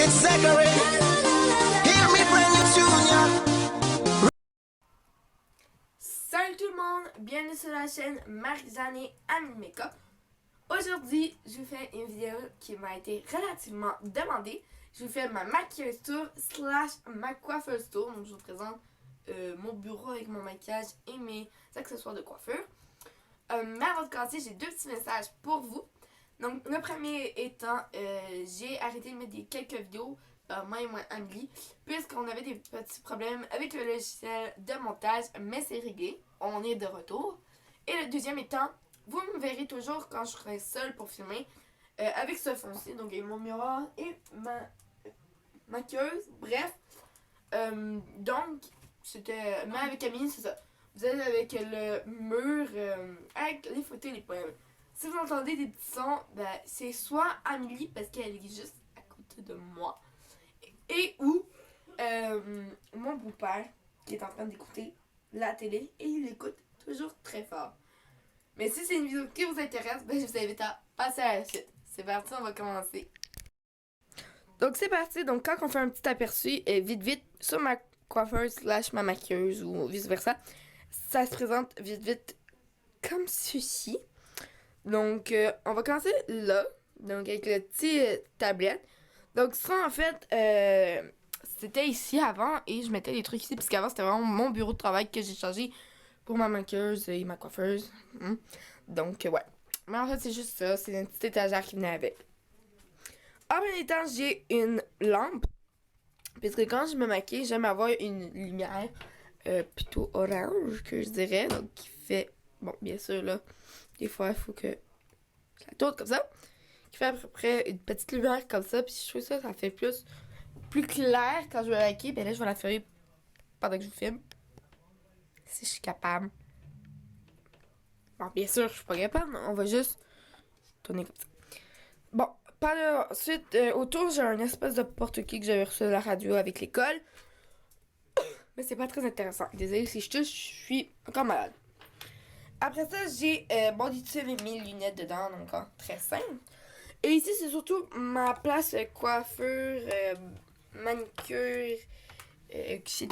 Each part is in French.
it's Zachary. Hear me bring you Junior. Salut tout le monde, bienvenue sur la chaîne Marie-Jeanne et Animeka. Aujourd'hui, je vous fais une vidéo qui m'a été relativement demandée. Je vous fais ma maquilleuse tour slash ma coiffeuse tour. Donc je vous présente mon bureau avec mon maquillage et mes accessoires de coiffure. Mais avant de commencer, j'ai deux petits messages pour vous. Donc le premier étant, j'ai arrêté de mettre quelques vidéos, moi et moi Amélie, puisqu'on avait des petits problèmes avec le logiciel de montage, mais c'est réglé, on est de retour. Et le deuxième étant, vous me verrez toujours quand je serai seule pour filmer, avec ce fond-ci, donc avec mon miroir et ma maquilleuse, bref. Donc, c'était, mais avec Amélie, c'est ça. Vous êtes avec le mur, avec les photos et les poèmes. Si vous entendez des petits sons, ben, c'est soit Amélie, parce qu'elle est juste à côté de moi, et ou mon beau-père, qui est en train d'écouter la télé, et il écoute toujours très fort. Mais si c'est une vidéo qui vous intéresse, ben, je vous invite à passer à la suite. C'est parti, on va commencer. Donc c'est parti, donc quand on fait un petit aperçu, vite sur ma coiffeuse slash ma maquilleuse, ou vice versa, ça se présente vite comme ceci. Donc, on va commencer là, donc avec le petit tablette. Donc, ça, en fait, c'était ici avant et je mettais les trucs ici, parce qu'avant, c'était vraiment mon bureau de travail que j'ai changé pour ma maquilleuse et ma coiffeuse. Donc, ouais. Mais en fait, c'est juste ça, c'est une petite étagère qui venait avec. En même temps, j'ai une lampe, puisque quand je me maquille, j'aime avoir une lumière plutôt orange, que je dirais, donc qui fait, bon, bien sûr, là, des fois, il faut que ça tourne comme ça. Qui fait à peu près une petite lumière comme ça. Puis je trouve ça, ça fait plus clair quand je vais maquiller. Ben là, je vais la faire pendant que je vous filme. Si je suis capable. Bon, bien sûr, je suis pas capable. On va juste tourner comme ça. Bon, par la suite, autour, j'ai un espèce de porte-clés que j'avais reçu de la radio avec l'école. Mais c'est pas très intéressant. Désolée si je touche, je suis encore malade. Après ça, j'ai mon YouTube et mes lunettes dedans, donc très simple. Et ici, c'est surtout ma place coiffure, manicure, etc.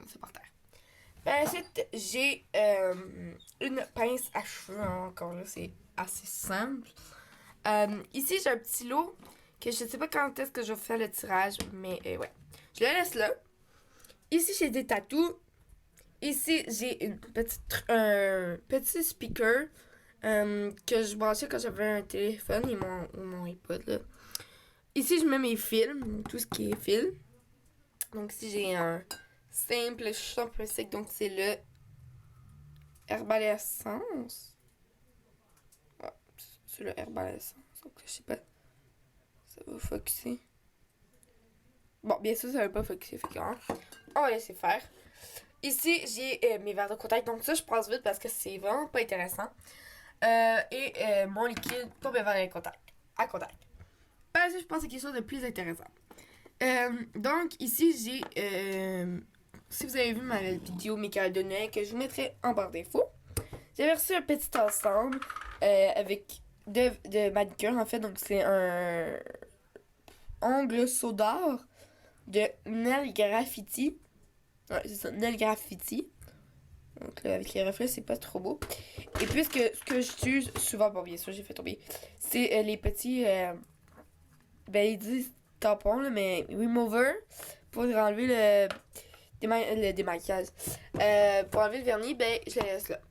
C'est par terre. Ensuite, j'ai une pince à cheveux. Encore là, c'est assez simple. Ici, j'ai un petit lot que je sais pas quand est-ce que je vais faire le tirage, mais ouais. Je le laisse là. Ici, j'ai des tatous. Ici, j'ai un petit speaker que je branchais quand j'avais un téléphone et mon iPod. Là. Ici, je mets mes films, tout ce qui est film. Donc, ici, j'ai un simple shampoo sec. Donc, c'est le Herbalescence. Ah, c'est le Herbalescence. Donc, je sais pas. Ça va focuser. Bon, bien sûr, ça va pas focuser. Fait on va laisser faire. Ici, j'ai mes verres de contact. Donc ça, je passe vite parce que c'est vraiment pas intéressant. Et mon liquide pour mes verres de contact. À contact. Parce que je pense que c'est quelque chose de plus intéressant. Donc ici, j'ai... si vous avez vu ma vidéo mes cadeaux de Noël, que je vous mettrai en barre d'infos. J'avais reçu un petit ensemble avec de manicure, en fait. Donc c'est un ongle soda de Nail Graffiti. Ouais, c'est ça, Nail Graffiti. Donc là, avec les reflets, c'est pas trop beau. Et puisque ce que j'utilise souvent, bon, bien sûr, j'ai fait tomber, c'est les petits, ben, ils disent tampons, là, mais remover pour enlever le démaquillage. Pour enlever le vernis, ben, je le laisse là.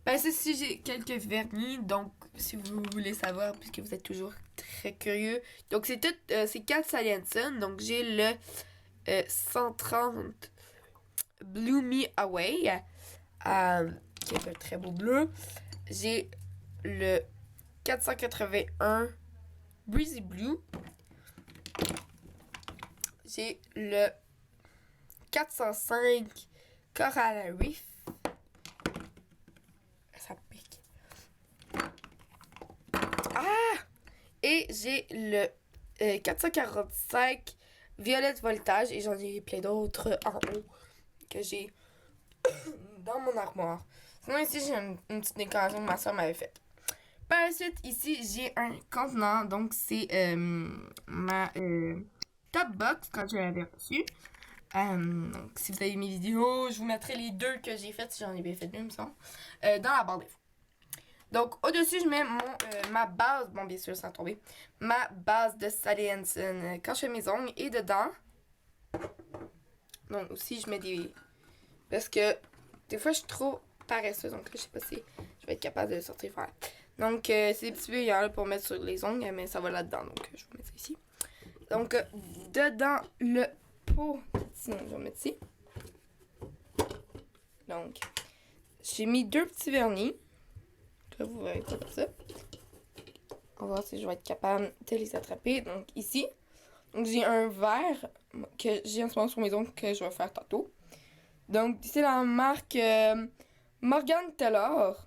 Ben, si j'ai quelques vernis, donc, si vous voulez savoir, puisque vous êtes toujours très curieux. Donc, c'est tout, c'est 4 Salienson. Donc, j'ai le 130 Blue Me Away, qui est un très beau bleu. J'ai le 481 Breezy Blue. J'ai le 405 Coral Reef. Ça pique. Ah! Et j'ai le 445 Violette Voltage. Et j'en ai plein d'autres en haut que j'ai dans mon armoire. Sinon, ici, j'ai une petite décoration que ma soeur m'avait faite. Par la suite, ici, j'ai un contenant. Donc, c'est ma top box quand je l'avais reçue. Donc, si vous avez mes vidéos, je vous mettrai les deux que j'ai faites, si j'en ai bien fait deux, il me semble, dans la barre d'infos. Donc, au-dessus, je mets ma base, bon, bien sûr, sans tomber, ma base de Sally Hansen quand je fais mes ongles. Et dedans, donc aussi, je mets des... Parce que des fois, je suis trop paresseuse, donc je sais pas si je vais être capable de le sortir faire. Donc, c'est des petits bouillons là pour mettre sur les ongles, mais ça va là-dedans, donc je vais mettre ça ici. Donc, dedans le pot, sinon je vais mettre ici. Donc, j'ai mis deux petits vernis. Là, vous verrez pas comme ça. On va voir si je vais être capable de les attraper. Donc, ici. Donc, j'ai un verre que j'ai en ce moment sur mes ongles que je vais faire tantôt. Donc, c'est la marque Morgan Taylor.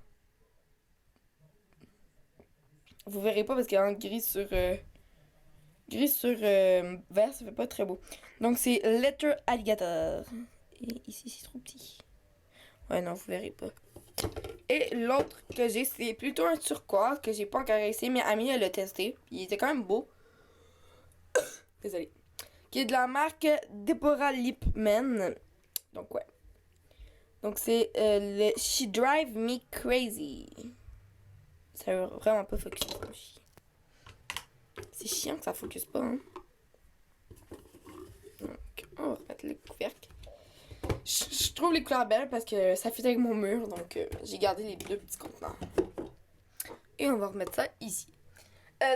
Vous verrez pas parce qu'il y a un gris sur vert, ça fait pas très beau. Donc, c'est Letter Alligator. Et ici, c'est trop petit. Ouais, non, vous verrez pas. Et l'autre que j'ai, c'est plutôt un turquoise que j'ai pas encore essayé, mais Ami, elle l'a testé. Il était quand même beau. Désolée. Qui est de la marque Deborah Lipman. Donc, ouais. Donc, c'est le She Drive Me Crazy. Ça veut vraiment pas focus. C'est chiant que ça focus pas, hein. Donc, on va remettre le couvercle. Je trouve les couleurs belles parce que ça fit avec mon mur, donc j'ai gardé les deux petits contenants. Et on va remettre ça ici.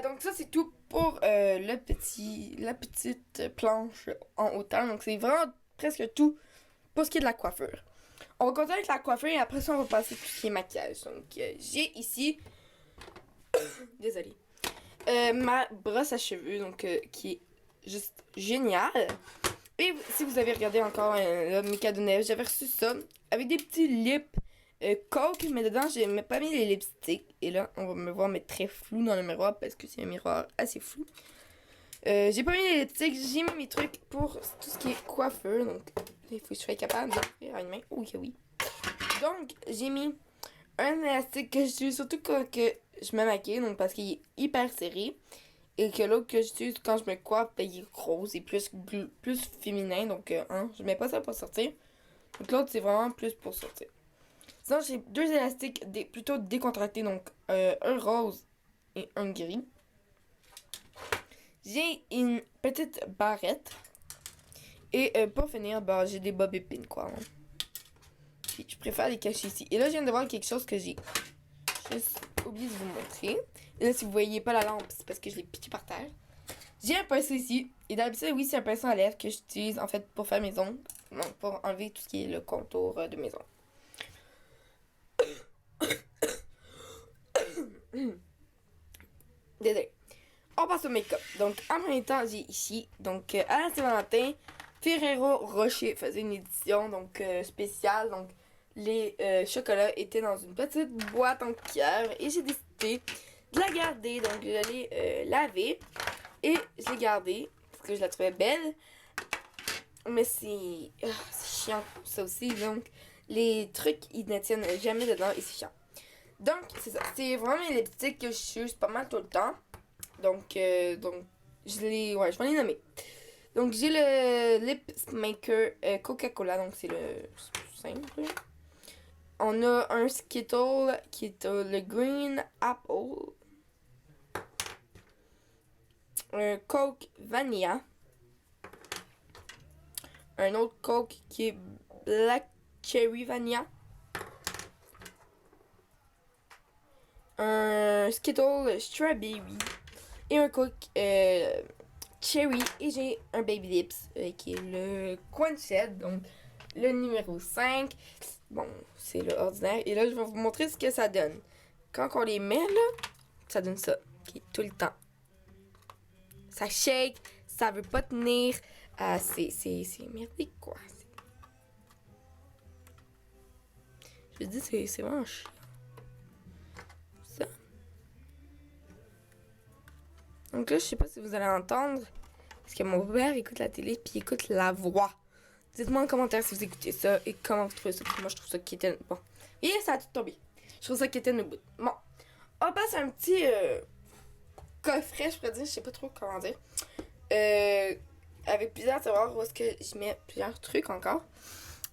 Donc ça c'est tout pour la petite planche en hauteur. Donc c'est vraiment presque tout pour ce qui est de la coiffure. On va continuer avec la coiffure et après ça on va passer tout ce qui est maquillage. Donc j'ai ici, désolée, ma brosse à cheveux donc qui est juste géniale. Et si vous avez regardé encore mes cadeaux de Noël, j'avais reçu ça avec des petits lips Coke, mais dedans j'ai pas mis les lipsticks. Et là, on va me voir mettre très flou dans le miroir parce que c'est un miroir assez flou. J'ai pas mis les lipsticks, j'ai mis mes trucs pour tout ce qui est coiffeur. Donc, il faut que je sois capable d'ouvrir à une main. Oui, oui. Donc, j'ai mis un élastique que j'utilise surtout quand que je me maquille, donc parce qu'il est hyper serré. Et que l'autre que j'utilise quand je me coiffe, ben, il est rose et plus féminin. Donc, je mets pas ça pour sortir. Donc, l'autre, c'est vraiment plus pour sortir. Sinon, j'ai deux élastiques plutôt décontractés. Donc, un rose et un gris. J'ai une petite barrette. Et pour finir, ben, j'ai des bobby pins, quoi. Hein. Puis, je préfère les cacher ici. Et là, je viens de voir quelque chose que j'ai juste oublié de vous montrer. Et là, si vous voyez pas la lampe, c'est parce que je l'ai pitché par terre. J'ai un pinceau ici. Et d'habitude, oui, c'est un pinceau à lèvres que j'utilise en fait pour faire mes ongles. Donc, pour enlever tout ce qui est le contour de mes ongles. Désolé. On passe au make-up. Donc, en même temps, j'ai ici, donc, à la Saint-Valentin, Ferrero Rocher faisait une édition, donc, spéciale. Donc, les chocolats étaient dans une petite boîte en cuillère et j'ai décidé de la garder. Donc, je l'ai lavée et je l'ai gardée parce que je la trouvais belle. Mais c'est chiant, ça aussi. Donc, les trucs, ils ne tiennent jamais dedans et c'est chiant. Donc, c'est ça. C'est vraiment les lipsticks que je use pas mal tout le temps. Donc je vais les nommer. Donc, j'ai le Lip Maker Coca-Cola. Donc, c'est le simple. On a un Skittle qui est le Green Apple. Un Coke Vanilla. Un autre Coke qui est Black Cherry Vanilla. Un Skittle Strawberry. Et un Coke Cherry. Et j'ai un Baby Lips qui est le Quenched. Donc, le numéro 5. Bon, c'est le ordinaire. Et là, je vais vous montrer ce que ça donne. Quand on les met, là, ça donne ça. Okay, tout le temps. Ça shake. Ça veut pas tenir. C'est merdique, quoi. Je veux dire, c'est vraiment chiant. Ça. Donc là, je sais pas si vous allez entendre. Parce que mon père écoute la télé puis il écoute la voix. Dites-moi en commentaire si vous écoutez ça et comment vous trouvez ça. Moi, je trouve ça qui était... Bon. Et ça a tout tombé. Je trouve ça qui était une bout. Bon. On passe à un petit coffret, je pourrais dire, je sais pas trop comment dire. Avec plusieurs tiroirs où est-ce que je mets plusieurs trucs encore.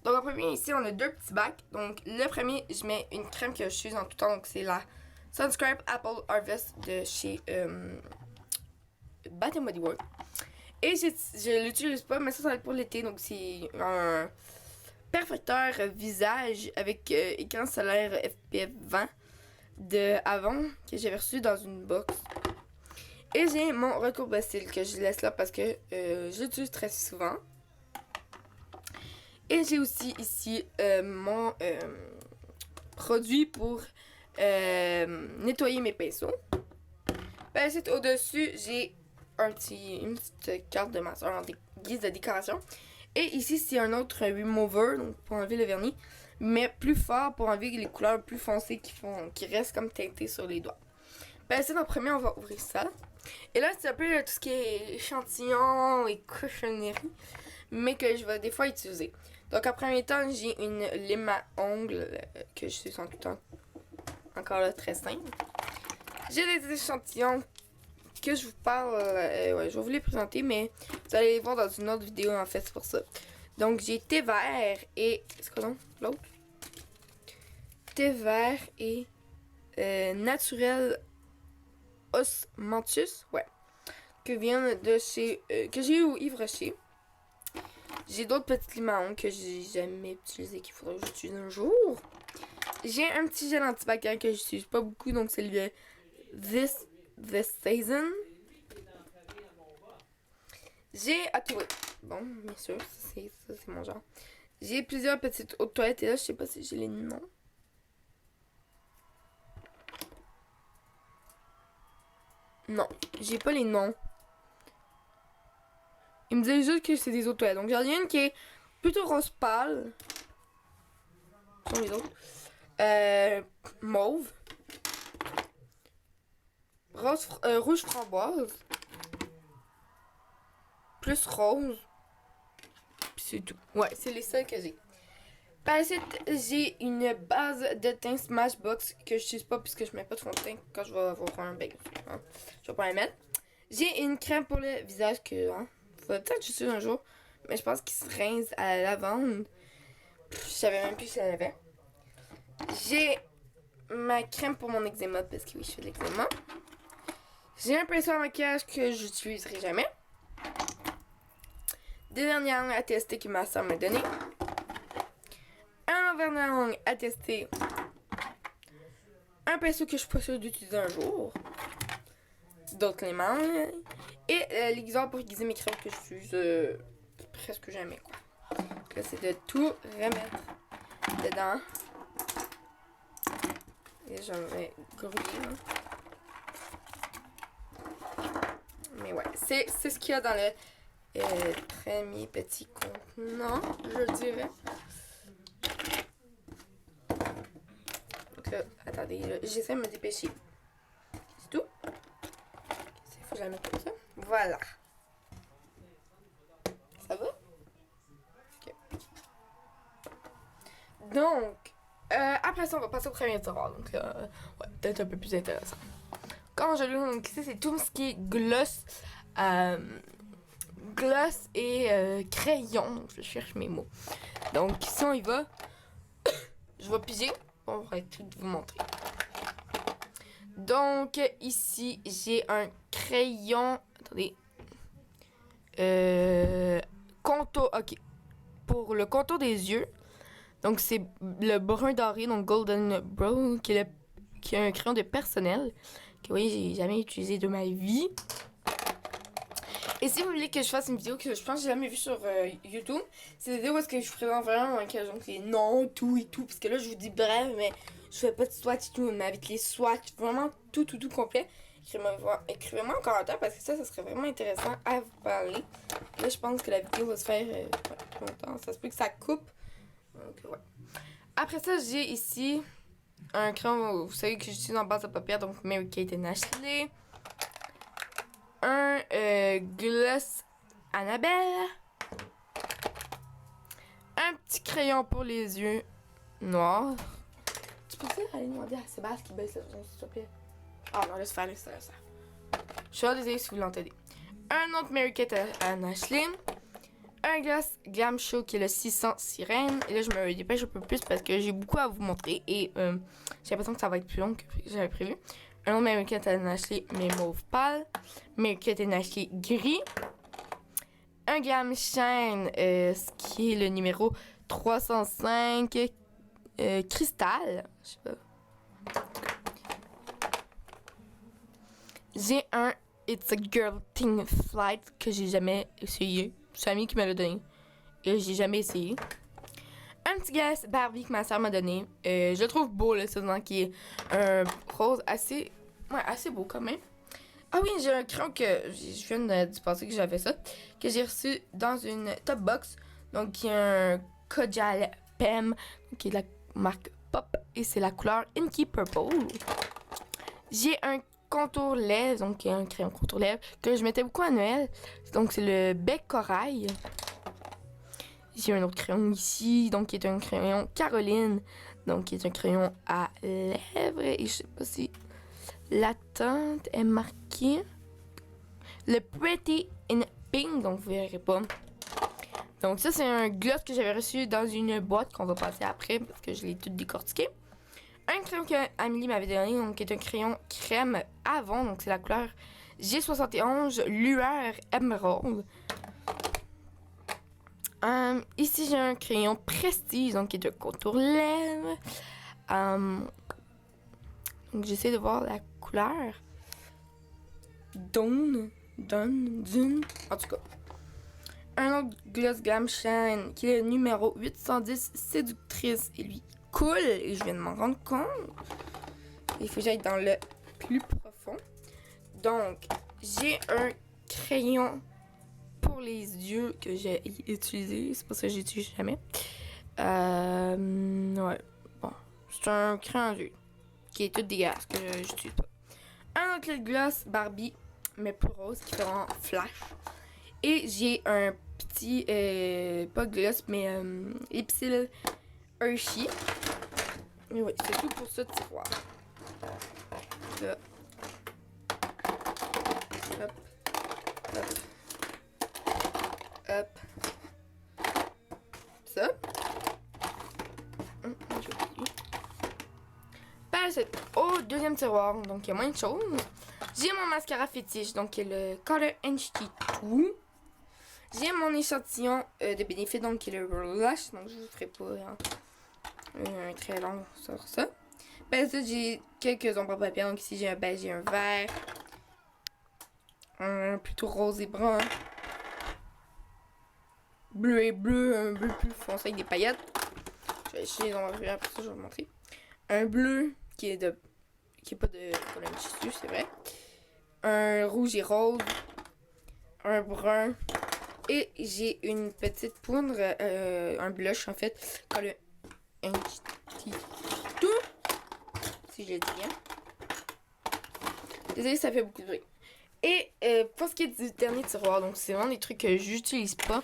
Donc en premier, ici, on a deux petits bacs. Donc le premier, je mais une crème que je use en tout temps. Donc c'est la Sunscrub Apple Harvest de chez Bath Body Works. Et je l'utilise pas, mais ça va être pour l'été. Donc c'est un perfecteur visage avec écran solaire SPF 20 de Avon que j'avais reçu dans une box. Et j'ai mon recours Bastille que je laisse là parce que je l'utilise très souvent. Et j'ai aussi ici mon produit pour nettoyer mes pinceaux. Ben, c'est au-dessus, j'ai une petite carte de ma soeur en guise de décoration. Et ici, c'est un autre remover, donc pour enlever le vernis, mais plus fort pour enlever les couleurs plus foncées qui restent comme teintées sur les doigts. Ben, c'est en premier, on va ouvrir ça. Et là, c'est un peu tout ce qui est échantillon et cochonnerie, mais que je vais des fois utiliser. Donc, en premier temps, j'ai une lime à ongles que je suis en tout temps encore là très simple. J'ai des échantillons que je vous parle, ouais, je vais vous les présenter, mais vous allez les voir dans une autre vidéo en fait, c'est pour ça. Donc, j'ai thé vert et. C'est quoi donc l'autre? Thé vert et naturel osmanthus, ouais, que viennent de chez. Que j'ai eu au Yves Rocher. J'ai d'autres petites limons que j'ai jamais utilisé, qu'il faudrait que j'utilise un jour. J'ai un petit gel antibactérien que j'utilise pas beaucoup, donc c'est le This Season. J'ai. Ok, oui. Bon, bien sûr, ça c'est mon genre. J'ai plusieurs petites eaux de toilette et là, je sais pas si j'ai les noms. Non, j'ai pas les noms. Il me disait juste que c'est des eaux de toilette. Donc j'en ai une qui est plutôt rose pâle. Ce sont les autres. Mauve. Rouge framboise. Plus rose. Puis c'est tout. Ouais, c'est les seuls que j'ai. Par la suite, j'ai une base de teint Smashbox que je n'utilise pas puisque je mets pas de fond de teint quand je vais avoir un bec. Hein. Je vais pas la mettre. J'ai une crème pour le visage que faudrait peut-être que j'utilise un jour. Mais je pense qu'il se rince à la lavande. Je savais même plus si elle avait. J'ai ma crème pour mon eczéma parce que oui, je fais de l'eczéma. J'ai un pinceau à maquillage que j'utiliserai jamais. Des vernis à ongles à tester que ma soeur m'a donné. Un vernis à ongles à tester. Un pinceau que je suis pas sûre d'utiliser un jour. D'autres limons. Et l'aiguiseur pour aiguiser mes crèmes que j'utilise presque jamais, quoi. Donc là, c'est de tout remettre dedans. Et j'en vais grouiller. Mais ouais, c'est ce qu'il y a dans le premier petit contenant, je dirais. Donc là, attendez, j'essaie de me dépêcher. C'est tout. Il faut que je la mette comme ça. Voilà. Ça va? Ok. Donc, après ça, on va passer au premier tiroir. Donc, ouais, peut-être un peu plus intéressant. Quand je l'ouvre, donc ici, c'est tout ce qui est gloss. Gloss et crayon. Donc, je cherche mes mots. Donc, ici, on y va. Je vais piger. On va tout vous montrer. Donc, ici, j'ai un crayon. Attendez. Contour. Ok. Pour le contour des yeux. Donc, c'est le brun doré, donc Golden Brown, qui est un crayon de personnel. Que oui, j'ai jamais utilisé de ma vie. Et si vous voulez que je fasse une vidéo que je pense que j'ai jamais vue sur YouTube, c'est une vidéo où est-ce que je présente vraiment donc les noms, tout et tout. Parce que là, je vous dis bref, mais je fais pas de swatch et tout, mais avec les swatchs, vraiment tout complet. Écrivez-moi en commentaire parce que ça serait vraiment intéressant à vous parler. Là, je pense que la vidéo va se faire longtemps. Ça se peut que ça coupe. Donc, ouais. Après ça, j'ai ici un crayon, vous savez que j'utilise en base de paupières, donc Mary-Kate et Ashley. Un gloss Annabelle. Un petit crayon pour les yeux noirs. Tu peux aller demander à Sébastien qui baisse la son, s'il te plaît? Ah non, laisse faire. Je suis désolée si vous l'entendez. Un autre Mary Kate à Ashley. Un glace Glam Show qui est le 600 Sirène. Et là, je me dépêche un peu plus parce que j'ai beaucoup à vous montrer. Et j'ai l'impression que ça va être plus long que j'avais prévu. Un autre Mary Kate à Ashley, mais mauve pâle. Mary Kate à Ashley gris. Un Glam Shine, ce qui est le numéro 305 cristal. Je sais pas. J'ai un It's a Girl Thing Flight que j'ai jamais essayé. C'est Ami qui me l'a donné. Et j'ai jamais essayé. Un petit glace Barbie que ma soeur m'a donné. Je le trouve beau, là, c'est qui est un rose assez beau quand même. Ah oui, j'ai un crayon que je viens de penser que j'avais ça. Que j'ai reçu dans une top box. Donc, qui est un Kojal Pem. Qui est de la marque Pop. Et c'est la couleur Inky Purple. J'ai un contour lèvres, donc un crayon contour lèvres que je mettais beaucoup à Noël. Donc c'est le Bec Corail. J'ai un autre crayon ici, donc qui est un crayon Caroline, donc qui est un crayon à lèvres. Et je sais pas si la teinte est marquée. Le Pretty in Pink, donc vous verrez pas. Donc ça c'est un gloss que j'avais reçu dans une boîte qu'on va passer après parce que je l'ai tout décortiqué. Un crayon que Amélie m'avait donné, donc qui est un crayon crème Avon, donc c'est la couleur G71 Lueur Emerald. Ici j'ai un crayon Prestige, donc qui est un contour lèvres. Donc j'essaie de voir la couleur. Dune. En tout cas. Un autre Gloss Glam Shine, qui est le numéro 810 Séductrice, et lui cool, et je viens de m'en rendre compte. Il faut que j'aille dans le plus profond. Donc, j'ai un crayon pour les yeux que j'ai utilisé. C'est pas ça que j'utilise jamais. Ouais. Bon. C'est un crayon d'yeux qui est tout dégueulasse que j'utilise pas. Un autre lip gloss Barbie, mais plus rose, qui fait en flash. Et j'ai un petit, pas gloss, mais Epsil Hershey. Et oui, c'est tout pour ce tiroir. Là. Hop. Hop. Hop. Ça. Au deuxième tiroir, donc il y a moins de choses. J'ai mon mascara fétiche, donc qui est le Color NHT2. J'ai mon échantillon de Benefit, donc qui est le Blush, donc je ne vous ferai pas un très long sur ça. Ben ça, j'ai quelques ombres à paupières, donc ici j'ai un beige et un vert. Un plutôt rose et brun. Bleu et bleu, un bleu plus foncé avec des paillettes. Je vais essayer les ombres à paupières, après ça je vais vous montrer. Un bleu qui est pas de colonne tissu, c'est vrai. Un rouge et rose. Un brun. Et j'ai une petite poudre, un blush en fait, color tout. Si je le dis bien. Désolée, ça fait beaucoup de bruit. Et pour ce qui est du dernier tiroir, donc c'est vraiment des trucs que j'utilise pas.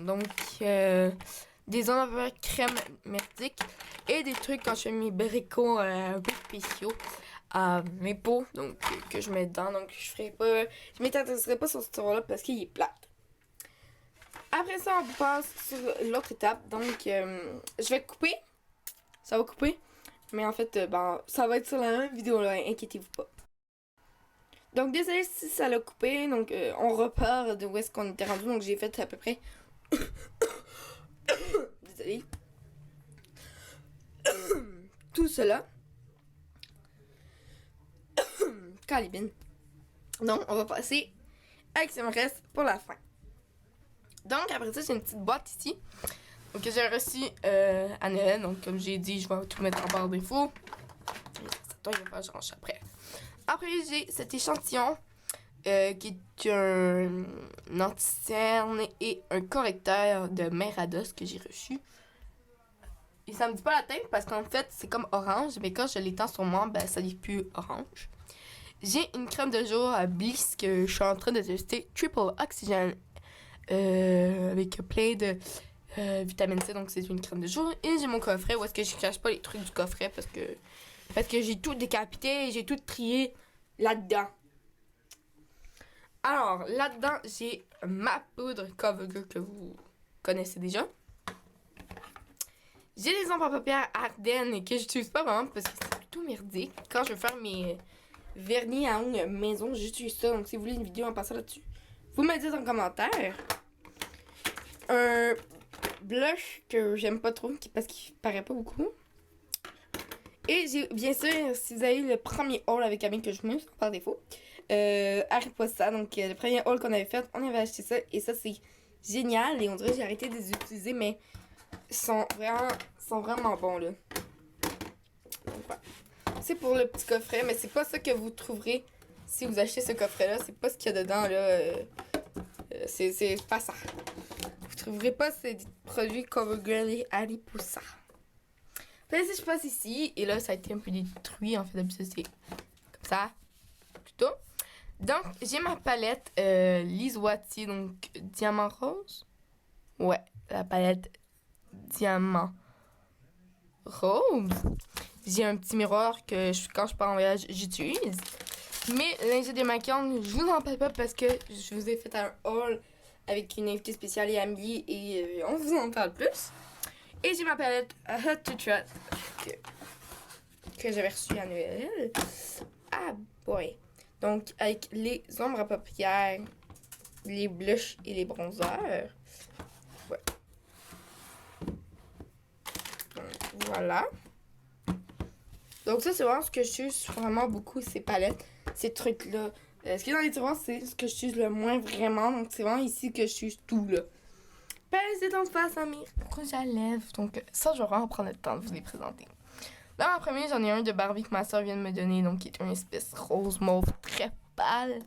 Donc des ombres crème merdique et des trucs quand je fais mes bricots un peu spéciaux. Mes pots donc que je mets dedans, donc je m'intéresserai pas sur ce tiroir là parce qu'il est plate. Après ça on passe sur l'autre étape, donc je vais couper, ça va couper, mais en fait ça va être sur la même vidéo là, inquiétez-vous pas. Donc désolé si ça l'a coupé, donc on repart de où est-ce qu'on était rendu, donc j'ai fait à peu près désolé tout cela. Calibine. Donc, on va passer avec ce qui me reste pour la fin. Donc, après ça, j'ai une petite boîte ici. Donc, que j'ai reçue à Noël. Donc, comme j'ai dit, je vais tout mettre en barre d'infos. Ça il va je range après. Après, j'ai cet échantillon qui est un anti-cerne et un correcteur de Merados que j'ai reçu. Et ça me dit pas la teinte parce qu'en fait, c'est comme orange. Mais quand je l'étends sur moi, ça n'est plus orange. J'ai une crème de jour à Bliss que je suis en train de tester. Triple Oxygène avec plein de vitamine C. Donc, c'est une crème de jour. Et j'ai mon coffret où est-ce que je cache pas les trucs du coffret parce que Parce que j'ai tout décapité, j'ai tout trié là-dedans. Alors, là-dedans, j'ai ma poudre CoverGirl que vous connaissez déjà. J'ai des ombres à paupières Ardennes que j'utilise pas vraiment parce que c'est plutôt merdique. Quand je veux faire mes vernis à ongles maison, j'utilise ça. Donc, si vous voulez une vidéo en passant là-dessus, vous me dites en commentaire. Un blush que j'aime pas trop parce qu'il paraît pas beaucoup. Et j'ai, bien sûr, si vous avez le premier haul avec Camille que je vous mets par défaut, Harry Potter, donc le premier haul qu'on avait fait, on avait acheté ça et ça c'est génial et on dirait que j'ai arrêté de les utiliser mais ils sont vraiment bons là. Donc voilà. C'est pour le petit coffret mais c'est pas ça que vous trouverez si vous achetez ce coffret là, c'est pas ce qu'il y a dedans là, c'est pas ça. Vous trouverez pas ces produits CoverGirl et Harry Potter. Puis si je passe ici, et là ça a été un peu détruit en fait, d'habitude c'est comme ça, plutôt. Donc j'ai ma palette Liswati, donc diamant rose. Ouais, la palette diamant rose. J'ai un petit miroir que quand je pars en voyage j'utilise. Mais linge démaquillante, je vous en parle pas parce que je vous ai fait un haul avec une invitée spéciale et Amélie et on vous en parle plus. Et j'ai ma palette Hot to Trot que j'avais reçue à Noël. Ah boy! Donc, avec les ombres à paupières, les blushs et les bronzers. Ouais. Donc, voilà. Donc ça, c'est vraiment ce que j'utilise vraiment beaucoup, ces palettes, ces trucs-là. Ce qui est dans les tiroirs, c'est ce que j'utilise le moins vraiment. Donc, c'est vraiment ici que j'utilise tout, là. C'est en face à mes rouges à lèvres. Donc ça, je vais vraiment prendre le temps de vous les présenter. Dans ma première, j'en ai un de Barbie que ma soeur vient de me donner. Donc qui est une espèce rose mauve très pâle.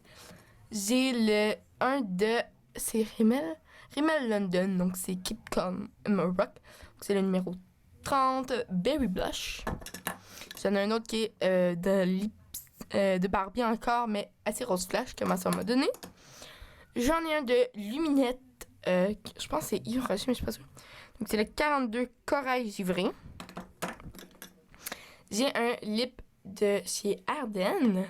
J'ai un de... C'est Rimmel London. Donc c'est Keep Calm Rock. Donc c'est le numéro 30 Berry Blush. J'en ai un autre qui est de Barbie encore, mais assez rose flash que ma soeur m'a donné. J'en ai un de Luminette. Je pense que c'est Yves Rocher, mais je suis pas sûre. Donc, c'est le 42 Corail Givré. J'ai un lip de chez Ardennes.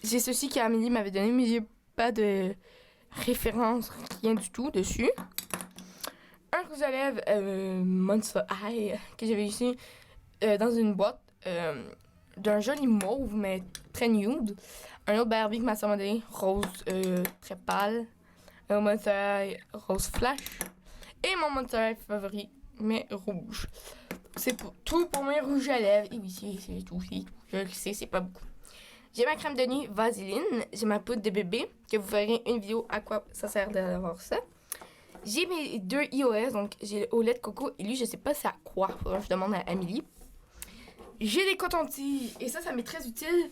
J'ai ceci qu'Amélie m'avait donné, mais j'ai pas de référence, rien du tout dessus. Un rouge à lèvres Monster High que j'avais ici dans une boîte d'un joli mauve, mais très nude. Un autre Barbie que ma soeur m'a donné, rose très pâle. Un Monster rose flash. Et mon Monster favori, mais rouge. C'est tout pour mes rouges à lèvres. Et oui, c'est tout. Je le sais, c'est pas beaucoup. J'ai ma crème de nuit Vaseline. J'ai ma poudre de bébé, que vous verrez une vidéo à quoi ça sert d'avoir ça. J'ai mes deux iOS, donc j'ai le au lait de coco. Et lui, je sais pas c'est à quoi. Faudrait que je demande à Amélie. J'ai des cotons-tiges. Et ça m'est très utile.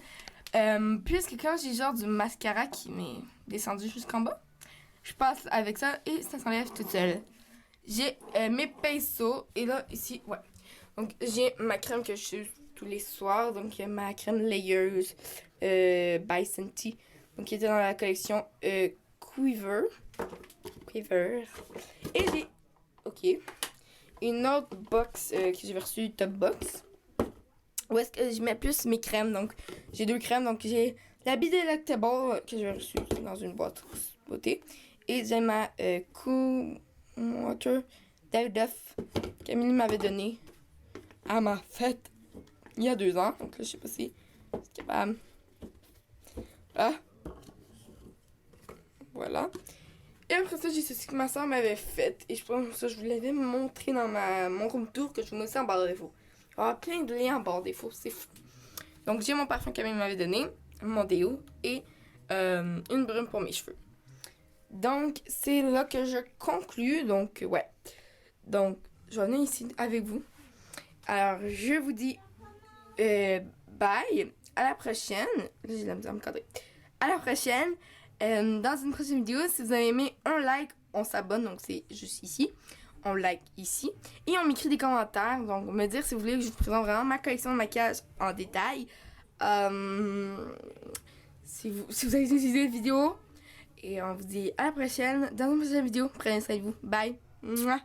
Puisque quand j'ai genre du mascara qui m'est descendu jusqu'en bas, je passe avec ça et ça s'enlève tout seul. J'ai mes pinceaux. Et là, ici, ouais. Donc, j'ai ma crème que je use tous les soirs. Donc, ma crème Layers by Senti. Donc, qui était dans la collection Quiver. Et j'ai, ok, une autre box que j'ai reçue, Top Box. Où est-ce que je mets plus mes crèmes. Donc, j'ai deux crèmes. Donc, j'ai la Delectable que j'ai reçue dans une boîte beauté. Et j'ai ma Cool Water d'Elf qu'Amélie m'avait donné à ma fête il y a 2 ans. Donc là, je sais pas si c'est capable. Là. Voilà. Et après ça, j'ai ceci que ma soeur m'avait fait. Et je pense que ça, je vous l'avais montré dans mon room tour que je vous mets aussi en barre de défaut. Il y aura plein de liens en barre de défaut. C'est fou. Donc, j'ai mon parfum qu'Amélie m'avait donné, mon déo et une brume pour mes cheveux. Donc, c'est là que je conclue. Donc, ouais. Donc, je venais ici avec vous. Alors, je vous dis bye. À la prochaine. Là, j'ai la misère à me cadrer. À la prochaine. Dans une prochaine vidéo, si vous avez aimé, un like, on s'abonne. Donc, c'est juste ici. On like ici. Et on m'écrit des commentaires. Donc, me dire si vous voulez que je vous présente vraiment ma collection de maquillage en détail. Si vous avez utilisé la vidéo. Et on vous dit à la prochaine dans une prochaine vidéo. Prenez soin de vous. Bye. Mouah.